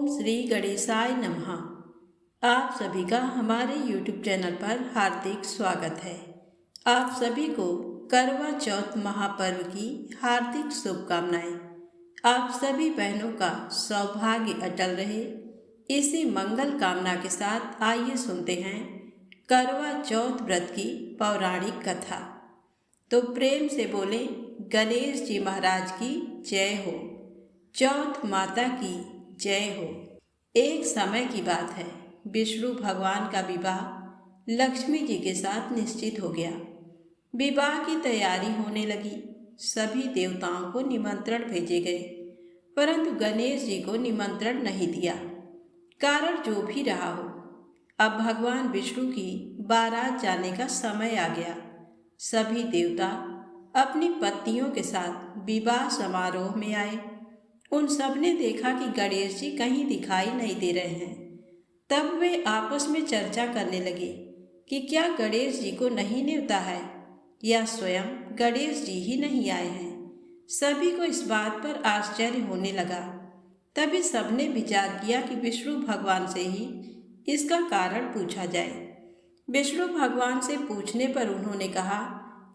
ओम श्री गणेशाय नमः। आप सभी का हमारे YouTube चैनल पर हार्दिक स्वागत है। आप सभी को करवा चौथ महापर्व की हार्दिक शुभकामनाएं। आप सभी बहनों का सौभाग्य अटल रहे, इसी मंगल कामना के साथ आइए सुनते हैं करवा चौथ व्रत की पौराणिक कथा। तो प्रेम से बोले गणेश जी महाराज की जय हो, चौथ माता की जय हो। एक समय की बात है, विष्णु भगवान का विवाह लक्ष्मी जी के साथ निश्चित हो गया। विवाह की तैयारी होने लगी। सभी देवताओं को निमंत्रण भेजे गए, परंतु गणेश जी को निमंत्रण नहीं दिया। कारण जो भी रहा हो, अब भगवान विष्णु की बारात जाने का समय आ गया। सभी देवता अपनी पत्नियों के साथ विवाह समारोह में आए। उन सब ने देखा कि गणेश जी कहीं दिखाई नहीं दे रहे हैं। तब वे आपस में चर्चा करने लगे कि क्या गणेश जी को नहीं न्योता है या स्वयं गणेश जी ही नहीं आए हैं। सभी को इस बात पर आश्चर्य होने लगा। तभी सबने विचार किया कि विष्णु भगवान से ही इसका कारण पूछा जाए। विष्णु भगवान से पूछने पर उन्होंने कहा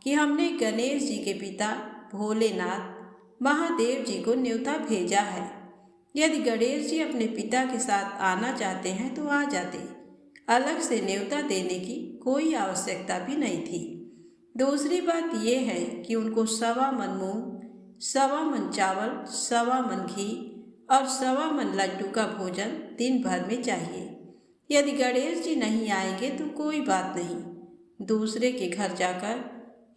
कि हमने गणेश जी के पिता भोलेनाथ महादेव जी को न्योता भेजा है। यदि गणेश जी अपने पिता के साथ आना चाहते हैं तो आ जाते, अलग से न्योता देने की कोई आवश्यकता भी नहीं थी। दूसरी बात यह है कि उनको 1.25 मन मूंग, 1.25 मन चावल, 1.25 मन घी और 1.25 मन लड्डू का भोजन दिन भर में चाहिए। यदि गणेश जी नहीं आएंगे तो कोई बात नहीं, दूसरे के घर जाकर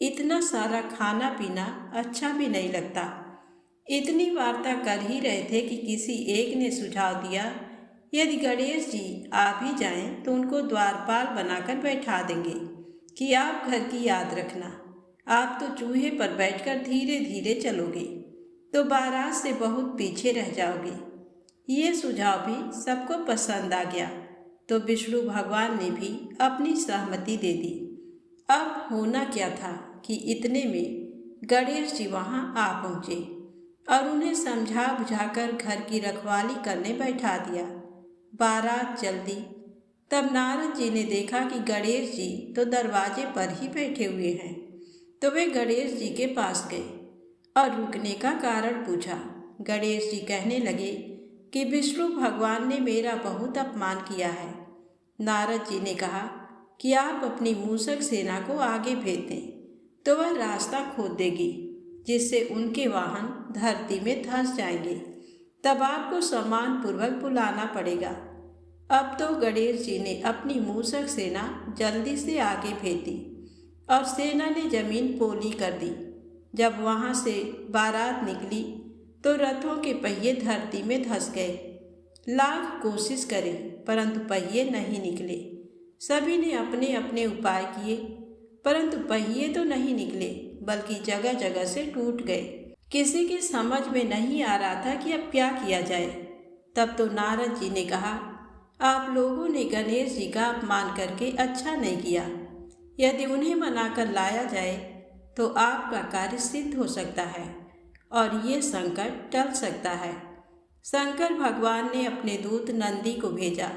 इतना सारा खाना पीना अच्छा भी नहीं लगता। इतनी वार्ता कर ही रहे थे कि किसी एक ने सुझाव दिया, यदि गणेश जी आ भी जाएं तो उनको द्वारपाल बनाकर बैठा देंगे कि आप घर की याद रखना। आप तो चूहे पर बैठकर धीरे धीरे चलोगे तो बारात से बहुत पीछे रह जाओगे। ये सुझाव भी सबको पसंद आ गया, तो विष्णु भगवान ने भी अपनी सहमति दे दी। अब होना क्या था कि इतने में गणेश जी वहाँ आ पहुँचे और उन्हें समझा बुझाकर घर की रखवाली करने बैठा दिया। बारात चल दी। तब नारद जी ने देखा कि गणेश जी तो दरवाजे पर ही बैठे हुए हैं, तो वे गणेश जी के पास गए और रुकने का कारण पूछा। गणेश जी कहने लगे कि विष्णु भगवान ने मेरा बहुत अपमान किया है। नारद जी ने कहा कि आप अपनी मूषक सेना को आगे भेज दें तो वह रास्ता खोद देगी, जिससे उनके वाहन धरती में धंस जाएंगे। तब आपको सम्मान पूर्वक बुलाना पड़ेगा। अब तो गणेश जी ने अपनी मूषक सेना जल्दी से आगे भेज दी और सेना ने जमीन पोली कर दी। जब वहाँ से बारात निकली तो रथों के पहिए धरती में धंस गए। लाख कोशिश करें परंतु पहिए नहीं निकले। सभी ने अपने अपने उपाय किए, परंतु पहिए तो नहीं निकले बल्कि जगह जगह से टूट गए। किसी की समझ में नहीं आ रहा था कि अब क्या किया जाए। तब तो नारद जी ने कहा, आप लोगों ने गणेश जी का अपमान करके अच्छा नहीं किया। यदि उन्हें मनाकर लाया जाए तो आपका कार्य सिद्ध हो सकता है और ये संकट टल सकता है। शंकर भगवान ने अपने दूत नंदी को भेजा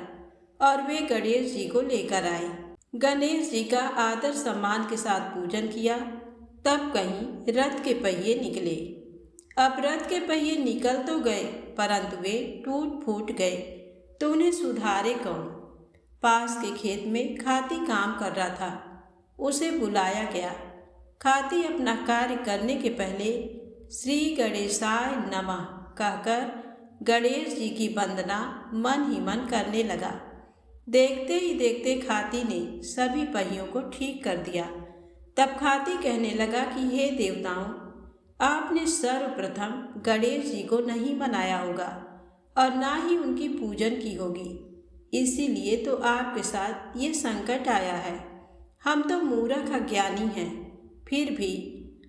और वे गणेश जी को लेकर आए। गणेश जी का आदर सम्मान के साथ पूजन किया। तब कहीं रथ के पहिए निकले। अब रथ के पहिए निकल तो गए परंतु वे टूट फूट गए, तो उन्हें सुधारे कौन। पास के खेत में खाती काम कर रहा था, उसे बुलाया गया। खाती अपना कार्य करने के पहले श्री गणेशाय नमः कहकर गणेश जी की वंदना मन ही मन करने लगा। देखते ही देखते खाती ने सभी पहियों को ठीक कर दिया। तब खाती कहने लगा कि हे देवताओं, आपने सर्वप्रथम गणेश जी को नहीं मनाया होगा और ना ही उनकी पूजन की होगी, इसीलिए तो आपके साथ ये संकट आया है। हम तो मूर्ख अज्ञानी हैं, फिर भी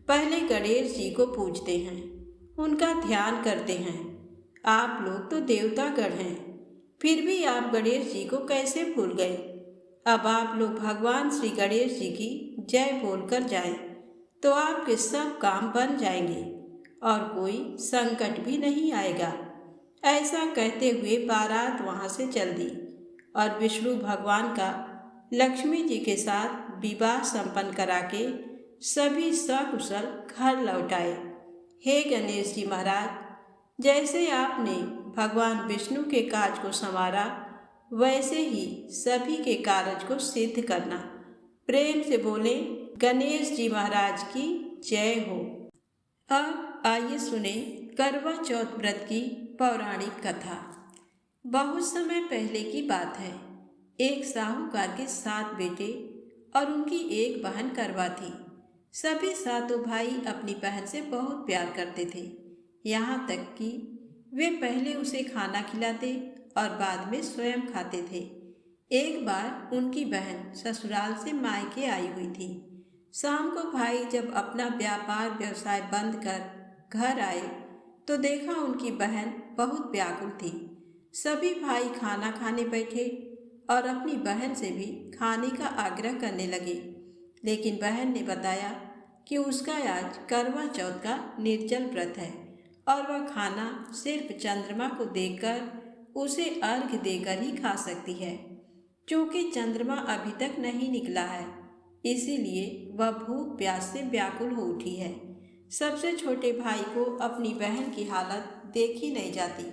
पहले गणेश जी को पूजते हैं, उनका ध्यान करते हैं। आप लोग तो देवतागण हैं, फिर भी आप गणेश जी को कैसे भूल गए। अब आप लोग भगवान श्री गणेश जी की जय बोलकर जाएं, तो आपके सब काम बन जाएंगे और कोई संकट भी नहीं आएगा। ऐसा कहते हुए बारात वहां से चल दी और विष्णु भगवान का लक्ष्मी जी के साथ विवाह संपन्न करा के सभी सकुशल घर लौट आए। हे गणेश जी महाराज, जैसे आपने भगवान विष्णु के कार्य को संवारा, वैसे ही सभी के कार्य को सिद्ध करना। प्रेम से बोले गणेश जी महाराज की जय हो। अब आइए सुने करवा चौथ व्रत की पौराणिक कथा। बहुत समय पहले की बात है। एक साहूकार के 7 बेटे और उनकी एक बहन करवा थी। सभी सातों भाई अपनी बहन से बहुत प्यार करते थे, यहाँ तक कि वे पहले उसे खाना खिलाते और बाद में स्वयं खाते थे। एक बार उनकी बहन ससुराल से मायके आई हुई थी। शाम को भाई जब अपना व्यापार व्यवसाय बंद कर घर आए तो देखा उनकी बहन बहुत व्याकुल थी। सभी भाई खाना खाने बैठे और अपनी बहन से भी खाने का आग्रह करने लगे, लेकिन बहन ने बताया कि उसका आज करवा चौथ का निर्जल व्रत है और वह खाना सिर्फ चंद्रमा को देखकर उसे अर्घ्य देकर ही खा सकती है। क्योंकि चंद्रमा अभी तक नहीं निकला है, इसीलिए वह भूख प्यास से व्याकुल हो उठी है। सबसे छोटे भाई को अपनी बहन की हालत देखी नहीं जाती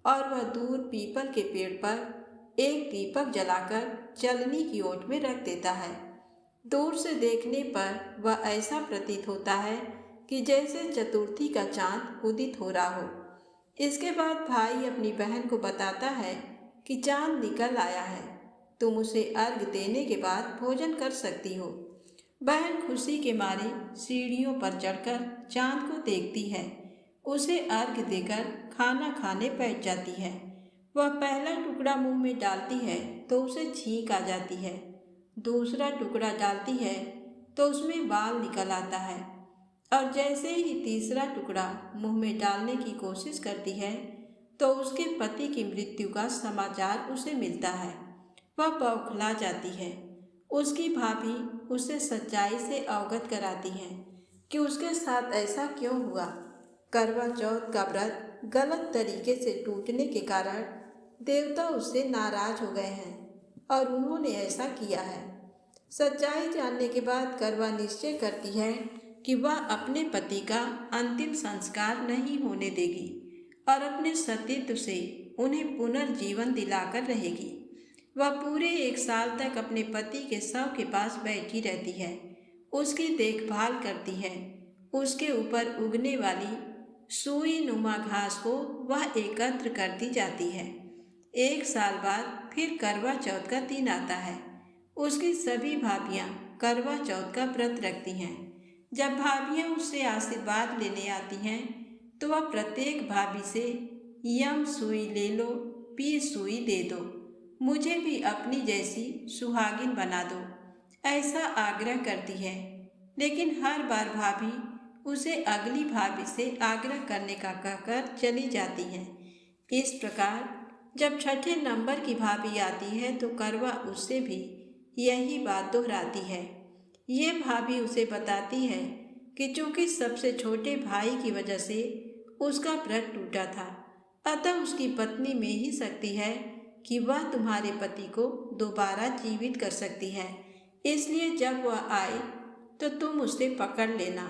और वह दूर पीपल के पेड़ पर एक दीपक जलाकर चलनी की ओट में रख देता है। दूर से देखने पर वह ऐसा प्रतीत होता है कि जैसे चतुर्थी का चांद उदित हो रहा हो। इसके बाद भाई अपनी बहन को बताता है कि चांद निकल आया है, तुम उसे अर्घ देने के बाद भोजन कर सकती हो। बहन खुशी के मारे सीढ़ियों पर चढ़कर चांद को देखती है, उसे अर्घ देकर खाना खाने बैठ जाती है। वह पहला टुकड़ा मुंह में डालती है तो उसे छींक आ जाती है, दूसरा टुकड़ा डालती है तो उसमें बाल निकल आता है और जैसे ही तीसरा टुकड़ा मुंह में डालने की कोशिश करती है तो उसके पति की मृत्यु का समाचार उसे मिलता है। वह बौखला जाती है। उसकी भाभी उसे सच्चाई से अवगत कराती है कि उसके साथ ऐसा क्यों हुआ। करवा चौथ का व्रत गलत तरीके से टूटने के कारण देवता उससे नाराज हो गए हैं और उन्होंने ऐसा किया है। सच्चाई जानने के बाद करवा निश्चय करती है कि वह अपने पति का अंतिम संस्कार नहीं होने देगी और अपने सतीत्व से उन्हें पुनर्जीवन दिलाकर रहेगी। वह पूरे 1 साल तक अपने पति के शव के पास बैठी रहती है, उसकी देखभाल करती है। उसके ऊपर उगने वाली सुई नुमा घास को वह एकत्र करती जाती है। 1 साल बाद फिर करवा चौथ का दिन आता है। उसकी सभी भाभियाँ करवा चौथ का व्रत रखती हैं। जब भाभियाँ उससे आशीर्वाद लेने आती हैं तो वह प्रत्येक भाभी से यम सुई ले लो, पी सुई दे दो, मुझे भी अपनी जैसी सुहागिन बना दो, ऐसा आग्रह करती है। लेकिन हर बार भाभी उसे अगली भाभी से आग्रह करने का कहकर चली जाती हैं। इस प्रकार जब छठे नंबर की भाभी आती है तो करवा उससे भी यही बात दोहराती है। ये भाभी उसे बताती है कि चूंकि सबसे छोटे भाई की वजह से उसका व्रत टूटा था, अतः उसकी पत्नी में ही शक्ति है कि वह तुम्हारे पति को दोबारा जीवित कर सकती है। इसलिए जब वह आए तो तुम उसे पकड़ लेना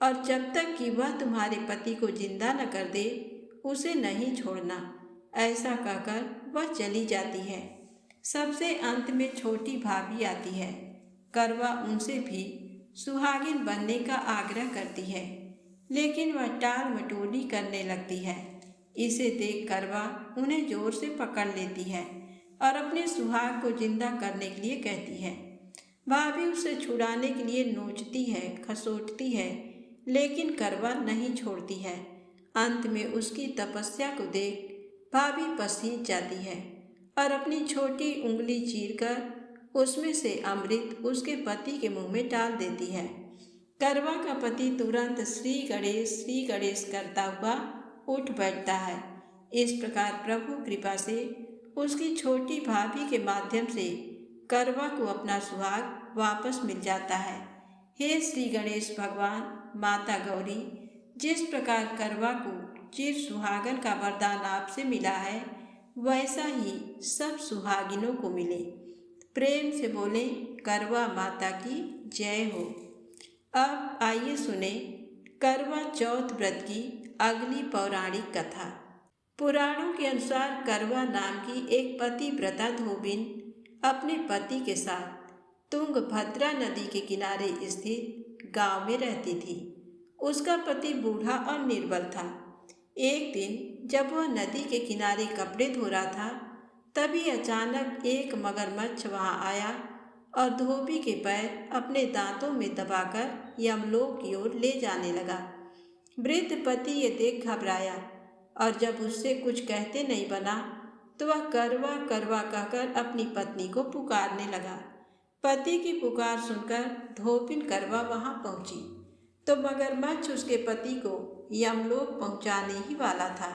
और जब तक कि वह तुम्हारे पति को जिंदा न कर दे उसे नहीं छोड़ना। ऐसा कहकर वह चली जाती है। सबसे अंत में छोटी भाभी आती है। करवा उनसे भी सुहागिन बनने का आग्रह करती है, लेकिन वह टाल मटोली करने लगती है। इसे देख करवा उन्हें जोर से पकड़ लेती है और अपने सुहाग को जिंदा करने के लिए कहती है। भाभी उसे छुड़ाने के लिए नोचती है, खसोटती है, लेकिन करवा नहीं छोड़ती है। अंत में उसकी तपस्या को देख भाभी पसीज जाती है और अपनी छोटी उंगली चीरकर उसमें से अमृत उसके पति के मुंह में डाल देती है। करवा का पति तुरंत श्री गणेश करता हुआ उठ बैठता है। इस प्रकार प्रभु कृपा से उसकी छोटी भाभी के माध्यम से करवा को अपना सुहाग वापस मिल जाता है। हे श्री गणेश भगवान, माता गौरी, जिस प्रकार करवा को चिर सुहागन का वरदान आपसे मिला है, वैसा ही सब सुहागिनों को मिले। प्रेम से बोले करवा माता की जय हो। अब आइए सुने करवा चौथ व्रत की अगली पौराणिक कथा। पुराणों के अनुसार करवा नाम की एक पतिव्रता धोबिन अपने पति के साथ तुंगभद्रा नदी के किनारे स्थित गांव में रहती थी। उसका पति बूढ़ा और निर्बल था। एक दिन जब वह नदी के किनारे कपड़े धो रहा था, तभी अचानक एक मगरमच्छ वहां आया और धोबी के पैर अपने दांतों में दबाकर यमलोक की ओर ले जाने लगा। वृद्ध पति ये देख घबराया और जब उससे कुछ कहते नहीं बना तो वह करवा करवा कहकर अपनी पत्नी को पुकारने लगा। पति की पुकार सुनकर धोबिन करवा वहां पहुंची तो मगरमच्छ उसके पति को यमलोक पहुंचाने ही वाला था।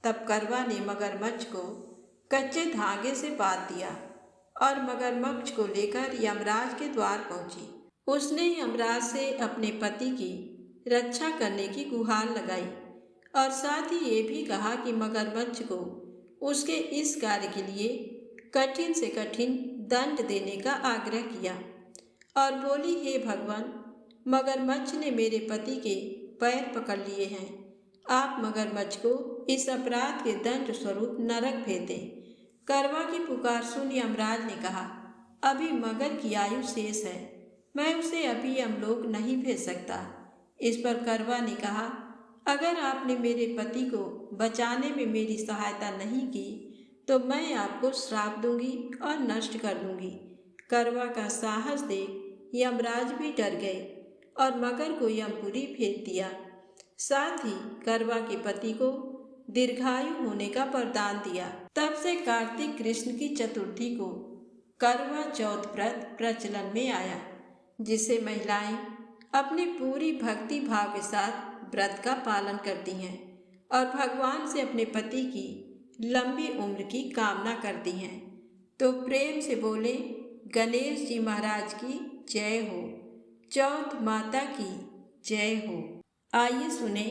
तब करवा ने मगरमच्छ को कच्चे धागे से बांध दिया और मगरमच्छ को लेकर यमराज के द्वार पहुंची। उसने यमराज से अपने पति की रक्षा करने की गुहार लगाई और साथ ही ये भी कहा कि मगरमच्छ को उसके इस कार्य के लिए कठिन से कठिन दंड देने का आग्रह किया और बोली, हे भगवान, मगरमच्छ ने मेरे पति के पैर पकड़ लिए हैं। आप मगरमच्छ को इस अपराध के दंड स्वरूप नरक भेज दें। करवा की पुकार सुन यमराज ने कहा, अभी मगर की आयु शेष है, मैं उसे अभी यमलोक नहीं भेज सकता। इस पर करवा ने कहा, अगर आपने मेरे पति को बचाने में मेरी सहायता नहीं की तो मैं आपको श्राप दूंगी और नष्ट कर दूंगी। करवा का साहस देख यमराज भी डर गए और मगर को यमपुरी भेज दिया। साथ ही करवा के पति को दीर्घायु होने का वरदान दिया। तब से कार्तिक कृष्ण की चतुर्थी को करवा चौथ व्रत प्रचलन में आया, जिसे महिलाएं अपनी पूरी भक्ति भाव के साथ व्रत का पालन करती हैं और भगवान से अपने पति की लंबी उम्र की कामना करती हैं। तो प्रेम से बोले गणेश जी महाराज की जय हो, चौथ माता की जय हो। आइए सुने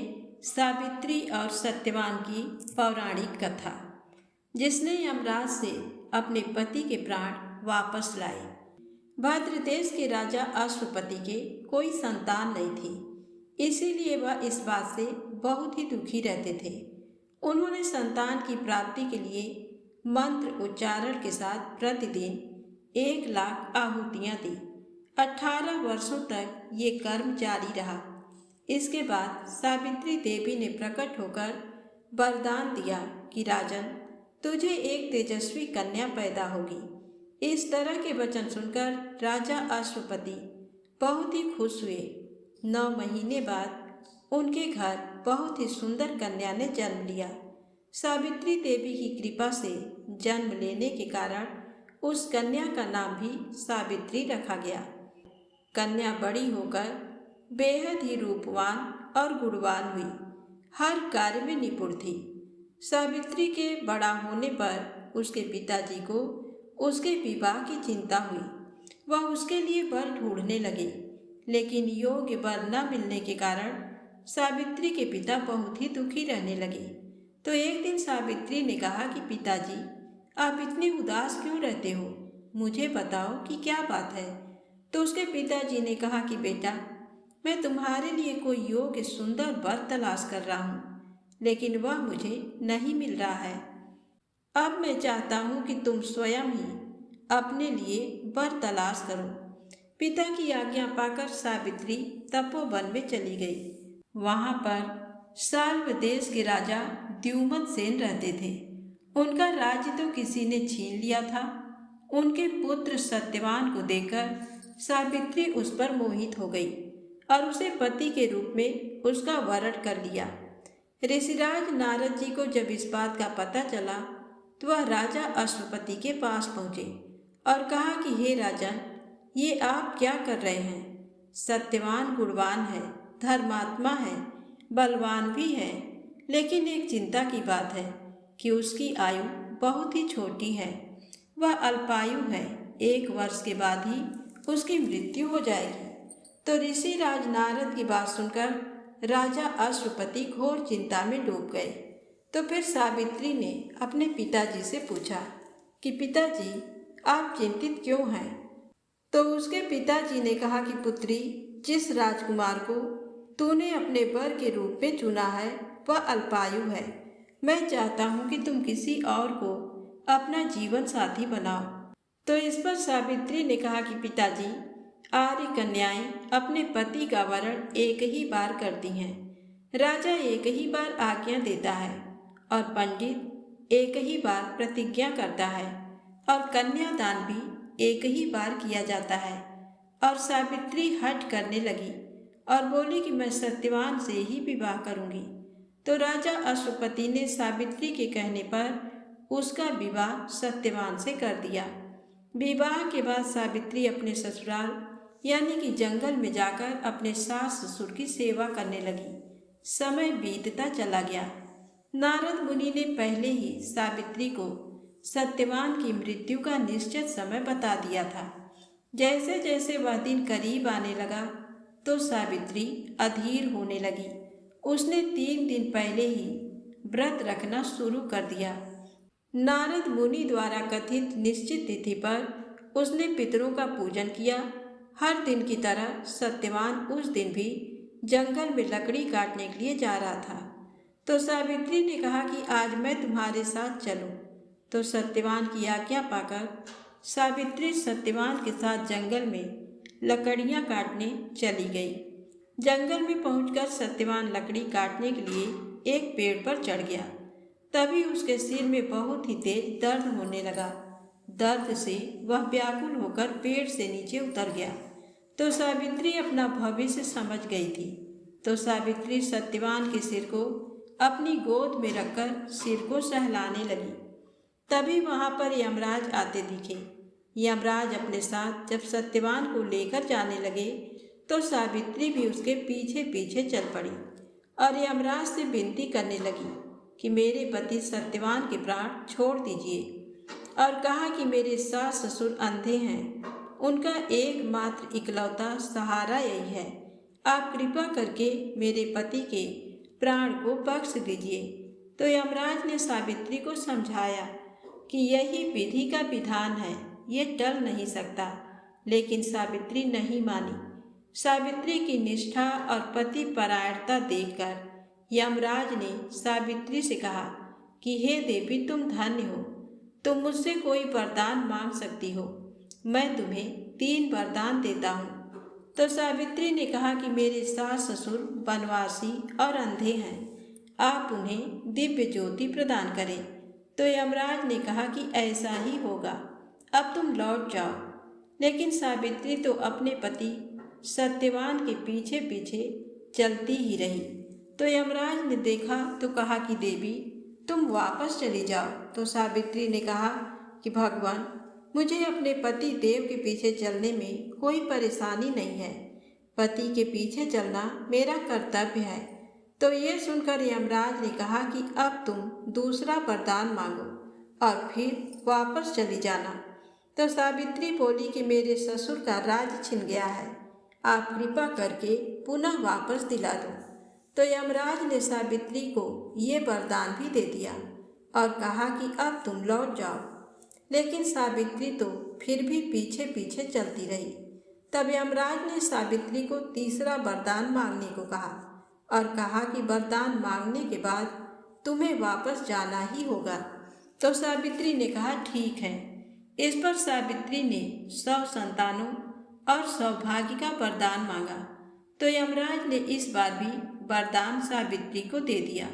सावित्री और सत्यवान की पौराणिक कथा, जिसने यमराज से अपने पति के प्राण वापस लाए। भद्र देश के राजा अश्वपति के कोई संतान नहीं थी, इसीलिए वह इस बात से बहुत ही दुखी रहते थे। उन्होंने संतान की प्राप्ति के लिए मंत्र उच्चारण के साथ प्रतिदिन 1,00,000 आहुतियाँ दी। 18 वर्षों तक ये कर्म जारी रहा। इसके बाद सावित्री देवी ने प्रकट होकर वरदान दिया कि राजन, तुझे एक तेजस्वी कन्या पैदा होगी। इस तरह के वचन सुनकर राजा अश्वपति बहुत ही खुश हुए। 9 महीने बाद उनके घर बहुत ही सुंदर कन्या ने जन्म लिया। सावित्री देवी की कृपा से जन्म लेने के कारण उस कन्या का नाम भी सावित्री रखा गया। कन्या बड़ी होकर बेहद ही रूपवान और गुणवान हुई, हर कार्य में निपुण थी। सावित्री के बड़ा होने पर उसके पिताजी को उसके विवाह की चिंता हुई। वह उसके लिए वर ढूंढने लगे, लेकिन योग्य वर न मिलने के कारण सावित्री के पिता बहुत ही दुखी रहने लगे। तो एक दिन सावित्री ने कहा कि पिताजी, आप इतने उदास क्यों रहते हो? मुझे बताओ कि क्या बात है। तो उसके पिताजी ने कहा कि बेटा, मैं तुम्हारे लिए कोई योग्य सुंदर वर तलाश कर रहा हूँ, लेकिन वह मुझे नहीं मिल रहा है। अब मैं चाहता हूँ कि तुम स्वयं ही अपने लिए वर तलाश करो। पिता की आज्ञा पाकर सावित्री तपोवन में चली गई। वहां पर साल्व देश के राजा द्युमत सेन रहते थे। उनका राज्य तो किसी ने छीन लिया था। उनके पुत्र सत्यवान को देखकर सावित्री उस पर मोहित हो गई और उसे पति के रूप में उसका वरण कर लिया। ऋषिराज नारद जी को जब इस बात का पता चला तो वह राजा अश्वपति के पास पहुँचे और कहा कि हे राजन, ये आप क्या कर रहे हैं? सत्यवान गुणवान है, धर्मात्मा है, बलवान भी है, लेकिन एक चिंता की बात है कि उसकी आयु बहुत ही छोटी है। वह अल्पायु है, 1 वर्ष के बाद ही उसकी मृत्यु हो जाएगी। तो ऋषि राज नारद की बात सुनकर राजा अश्वपति घोर चिंता में डूब गए। तो फिर सावित्री ने अपने पिताजी से पूछा कि पिताजी, आप चिंतित क्यों हैं? तो उसके पिताजी ने कहा कि पुत्री, जिस राजकुमार को तूने अपने वर के रूप में चुना है वह अल्पायु है। मैं चाहता हूँ कि तुम किसी और को अपना जीवन साथी बनाओ। तो इस पर सावित्री ने कहा कि पिताजी, आर्य कन्याएं अपने पति का वरण एक ही बार करती हैं। राजा एक ही बार आज्ञा देता है और पंडित एक ही बार प्रतिज्ञा करता है और कन्यादान भी एक ही बार किया जाता है। और सावित्री हठ करने लगी और बोली कि मैं सत्यवान से ही विवाह करूंगी। तो राजा अश्वपति ने सावित्री के कहने पर उसका विवाह सत्यवान से कर दिया। विवाह के बाद सावित्री अपने ससुराल यानी कि जंगल में जाकर अपने सास ससुर की सेवा करने लगी। समय बीतता चला गया। नारद मुनि ने पहले ही सावित्री को सत्यवान की मृत्यु का निश्चित समय बता दिया था। जैसे जैसे वह दिन करीब आने लगा तो सावित्री अधीर होने लगी। उसने 3 दिन पहले ही व्रत रखना शुरू कर दिया। नारद मुनि द्वारा कथित निश्चित तिथि पर उसने पितरों का पूजन किया। हर दिन की तरह सत्यवान उस दिन भी जंगल में लकड़ी काटने के लिए जा रहा था। तो सावित्री ने कहा कि आज मैं तुम्हारे साथ चलूं। तो सत्यवान की आज्ञा पाकर सावित्री सत्यवान के साथ जंगल में लकड़ियां काटने चली गई। जंगल में पहुंचकर सत्यवान लकड़ी काटने के लिए एक पेड़ पर चढ़ गया। तभी उसके सिर में बहुत ही तेज दर्द होने लगा। दर्द से वह व्याकुल होकर पेड़ से नीचे उतर गया। तो सावित्री अपना भविष्य समझ गई थी। तो सावित्री सत्यवान के सिर को अपनी गोद में रखकर सिर को सहलाने लगी। तभी वहां पर यमराज आते दिखे। यमराज अपने साथ जब सत्यवान को लेकर जाने लगे तो सावित्री भी उसके पीछे पीछे चल पड़ी और यमराज से विनती करने लगी कि मेरे पति सत्यवान के प्राण छोड़ दीजिए और कहा कि मेरे सास ससुर अंधे हैं, उनका एकमात्र इकलौता सहारा यही है। आप कृपा करके मेरे पति के प्राण को बख्श दीजिए। तो यमराज ने सावित्री को समझाया कि यही विधि का विधान है, ये टल नहीं सकता। लेकिन सावित्री नहीं मानी। सावित्री की निष्ठा और पति परायणता देखकर यमराज ने सावित्री से कहा कि हे देवी, तुम धन्य हो, तुम मुझसे कोई वरदान मांग सकती हो। मैं तुम्हें 3 वरदान देता हूँ। तो सावित्री ने कहा कि मेरे सास ससुर वनवासी और अंधे हैं, आप उन्हें दिव्य ज्योति प्रदान करें। तो यमराज ने कहा कि ऐसा ही होगा, अब तुम लौट जाओ। लेकिन सावित्री तो अपने पति सत्यवान के पीछे पीछे चलती ही रही। तो यमराज ने देखा तो कहा कि देवी, तुम वापस चली जाओ। तो सावित्री ने कहा कि भगवान, मुझे अपने पति देव के पीछे चलने में कोई परेशानी नहीं है। पति के पीछे चलना मेरा कर्तव्य है। तो ये सुनकर यमराज ने कहा कि अब तुम दूसरा वरदान मांगो और फिर वापस चली जाना। तो सावित्री बोली कि मेरे ससुर का राज छिन गया है, आप कृपा करके पुनः वापस दिला दो। तो यमराज ने सावित्री को ये वरदान भी दे दिया और कहा कि अब तुम लौट जाओ। लेकिन सावित्री तो फिर भी पीछे पीछे चलती रही। तब यमराज ने सावित्री को तीसरा वरदान मांगने को कहा और कहा कि वरदान मांगने के बाद तुम्हें वापस जाना ही होगा। तो सावित्री ने कहा ठीक है। इस पर सावित्री ने 100 संतानों और सौभाग्य का वरदान मांगा। तो यमराज ने इस बार भी वरदान सावित्री को दे दिया।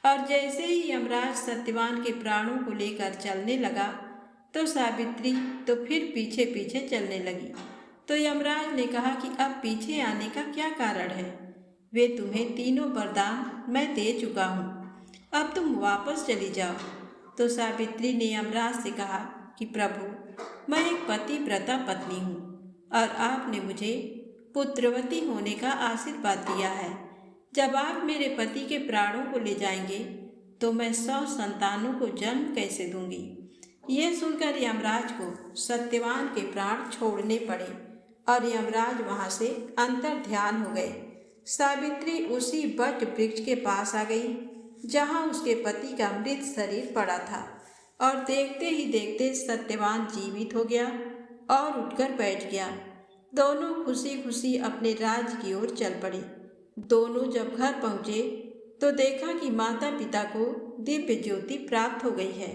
और जैसे ही यमराज सत्यवान के प्राणों को लेकर चलने लगा तो सावित्री तो फिर पीछे पीछे चलने लगी। तो यमराज ने कहा कि अब पीछे आने का क्या कारण है? वे तुम्हें तीनों वरदान मैं दे चुका हूँ, अब तुम वापस चली जाओ। तो सावित्री ने यमराज से कहा कि प्रभु, मैं एक पतिव्रता पत्नी हूँ और आपने मुझे पुत्रवती होने का आशीर्वाद दिया है। जब आप मेरे पति के प्राणों को ले जाएंगे तो मैं 100 संतानों को जन्म कैसे दूंगी? ये सुनकर यमराज को सत्यवान के प्राण छोड़ने पड़े और यमराज वहां से अंतर ध्यान हो गए। सावित्री उसी वट वृक्ष के पास आ गई जहाँ उसके पति का मृत शरीर पड़ा था, और देखते ही देखते सत्यवान जीवित हो गया और उठकर बैठ गया। दोनों खुशी खुशी अपने राज्य की ओर चल पड़े। दोनों जब घर पहुँचे तो देखा कि माता पिता को दिव्य ज्योति प्राप्त हो गई है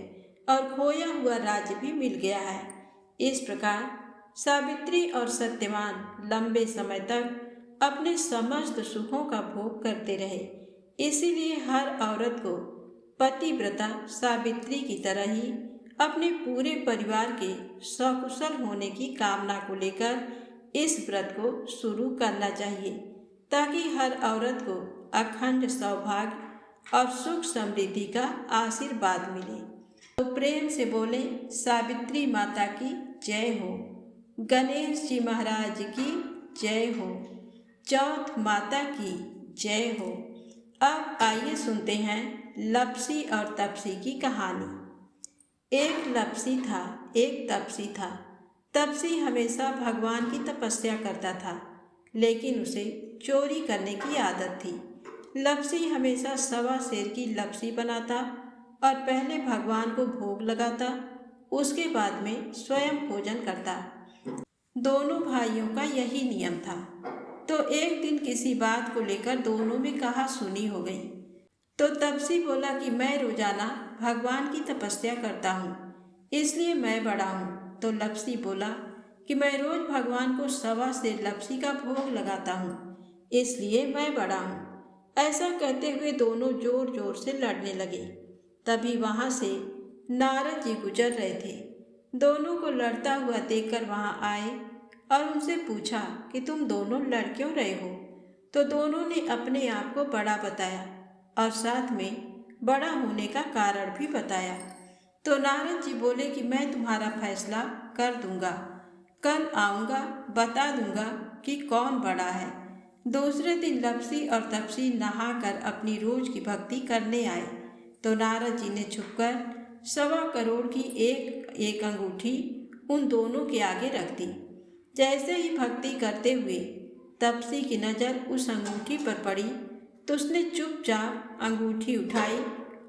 और खोया हुआ राज्य भी मिल गया है। इस प्रकार सावित्री और सत्यवान लंबे समय तक अपने समस्त सुखों का भोग करते रहे। इसीलिए हर औरत को पतिव्रता सावित्री की तरह ही अपने पूरे परिवार के सकुशल होने की कामना को लेकर इस व्रत को शुरू करना चाहिए, ताकि हर औरत को अखंड सौभाग्य और सुख समृद्धि का आशीर्वाद मिले। तो प्रेम से बोले सावित्री माता की जय हो, गणेश जी महाराज की जय हो, चौथ माता की जय हो। अब आइए सुनते हैं लपसी और तपसी की कहानी। एक लपसी था, एक तपसी था। तपसी हमेशा भगवान की तपस्या करता था, लेकिन उसे चोरी करने की आदत थी। लपसी हमेशा सवा सेर की लपसी बनाता और पहले भगवान को भोग लगाता, उसके बाद में स्वयं भोजन करता। दोनों भाइयों का यही नियम था। तो एक दिन किसी बात को लेकर दोनों में कहा-सुनी हो गई। तो तपसी बोला कि मैं रोजाना भगवान की तपस्या करता हूँ, इसलिए मैं बड़ा हूँ। तो लपसी बोला कि मैं रोज भगवान को सवा सेर लपसी का भोग लगाता हूँ, इसलिए मैं बड़ा हूँ। ऐसा कहते हुए दोनों जोर जोर से लड़ने लगे। तभी वहाँ से नारद जी गुजर रहे थे। दोनों को लड़ता हुआ देखकर वहाँ आए और उनसे पूछा कि तुम दोनों लड़ क्यों रहे हो। तो दोनों ने अपने आप को बड़ा बताया और साथ में बड़ा होने का कारण भी बताया। तो नारद जी बोले कि मैं तुम्हारा फैसला कर दूंगा, कल आऊँगा, बता दूंगा कि कौन बड़ा है। दूसरे दिन लपसी और तपसी नहाकर अपनी रोज की भक्ति करने आए। तो नारद जी ने छुपकर 1.25 करोड़ की एक अंगूठी उन दोनों के आगे रख दी। जैसे ही भक्ति करते हुए तपसी की नज़र उस अंगूठी पर पड़ी तो उसने चुपचाप अंगूठी उठाई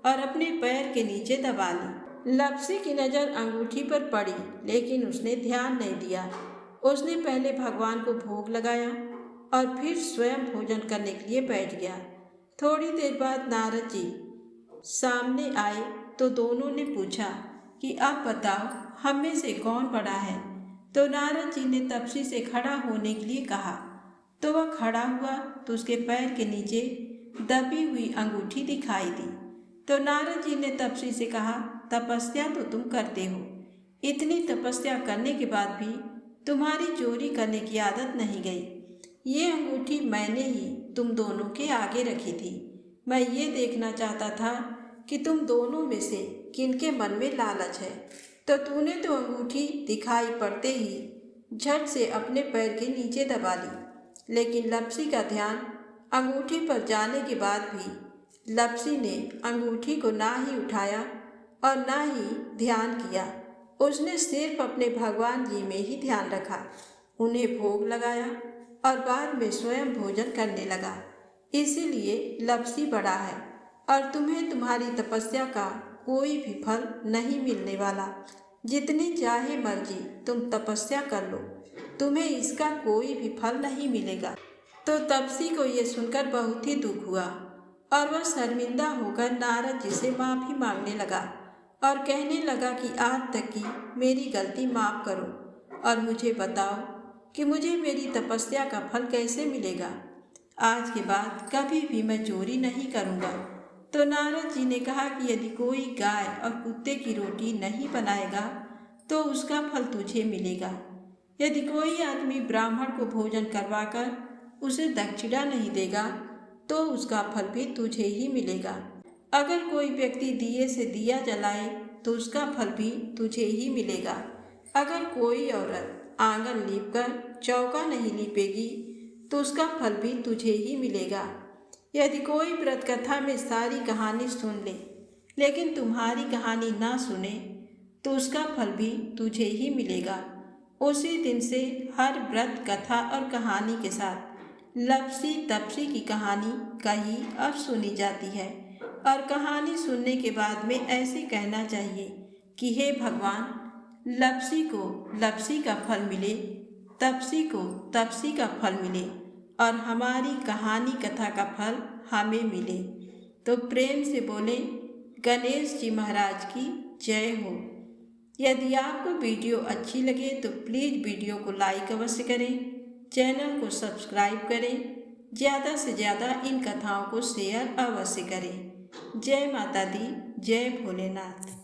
और अपने पैर के नीचे दबा ली। लपसी की नज़र अंगूठी पर पड़ी, लेकिन उसने ध्यान नहीं दिया। उसने पहले भगवान को भोग लगाया और फिर स्वयं भोजन करने के लिए बैठ गया। थोड़ी देर बाद नारद जी सामने आए तो दोनों ने पूछा कि आप बताओ हम में से कौन बड़ा है। तो नारद जी ने तपसी से खड़ा होने के लिए कहा। तो वह खड़ा हुआ तो उसके पैर के नीचे दबी हुई अंगूठी दिखाई दी। तो नारद जी ने तपसी से कहा, तपस्या तो तुम करते हो, इतनी तपस्या करने के बाद भी तुम्हारी चोरी करने की आदत नहीं गई। ये अंगूठी मैंने ही तुम दोनों के आगे रखी थी। मैं ये देखना चाहता था कि तुम दोनों में से किनके मन में लालच है। तो तूने तो अंगूठी दिखाई पड़ते ही झट से अपने पैर के नीचे दबा ली। लेकिन लपसी का ध्यान अंगूठी पर जाने के बाद भी लपसी ने अंगूठी को ना ही उठाया और ना ही ध्यान किया। उसने सिर्फ अपने भगवान जी में ही ध्यान रखा, उन्हें भोग लगाया और बाद में स्वयं भोजन करने लगा। इसीलिए लपसी बड़ा है और तुम्हें तुम्हारी तपस्या का कोई भी फल नहीं मिलने वाला। जितनी चाहे मर्जी तुम तपस्या कर लो, तुम्हें इसका कोई भी फल नहीं मिलेगा। तो तपसी को ये सुनकर बहुत ही दुख हुआ और वह शर्मिंदा होकर नारद जी से माफ़ी मांगने लगा और कहने लगा कि आज तक की मेरी गलती माफ़ करो और मुझे बताओ कि मुझे मेरी तपस्या का फल कैसे मिलेगा। आज के बाद कभी भी मैं चोरी नहीं करूँगा। तो नारद जी ने कहा कि यदि कोई गाय और कुत्ते की रोटी नहीं बनाएगा तो उसका फल तुझे मिलेगा। यदि कोई आदमी ब्राह्मण को भोजन करवाकर उसे दक्षिणा नहीं देगा तो उसका फल भी तुझे ही मिलेगा। अगर कोई व्यक्ति दिए से दिया जलाए तो उसका फल भी तुझे ही मिलेगा। अगर कोई औरत आंगन लीपकर चौका नहीं लीपेगी तो उसका फल भी तुझे ही मिलेगा। यदि कोई व्रत कथा में सारी कहानी सुन ले लेकिन तुम्हारी कहानी ना सुने तो उसका फल भी तुझे ही मिलेगा। उसी दिन से हर व्रत कथा और कहानी के साथ लपसी तपसी की कहानी कही और सुनी जाती है और कहानी सुनने के बाद में ऐसे कहना चाहिए कि हे भगवान, लपसी को लपसी का फल मिले, तपसी को तपसी का फल मिले और हमारी कहानी कथा का फल हमें मिले। तो प्रेम से बोलें गणेश जी महाराज की जय हो। यदि आपको वीडियो अच्छी लगे तो प्लीज़ वीडियो को लाइक अवश्य करें, चैनल को सब्सक्राइब करें, ज़्यादा से ज़्यादा इन कथाओं को शेयर अवश्य करें। जय माता दी, जय भोलेनाथ।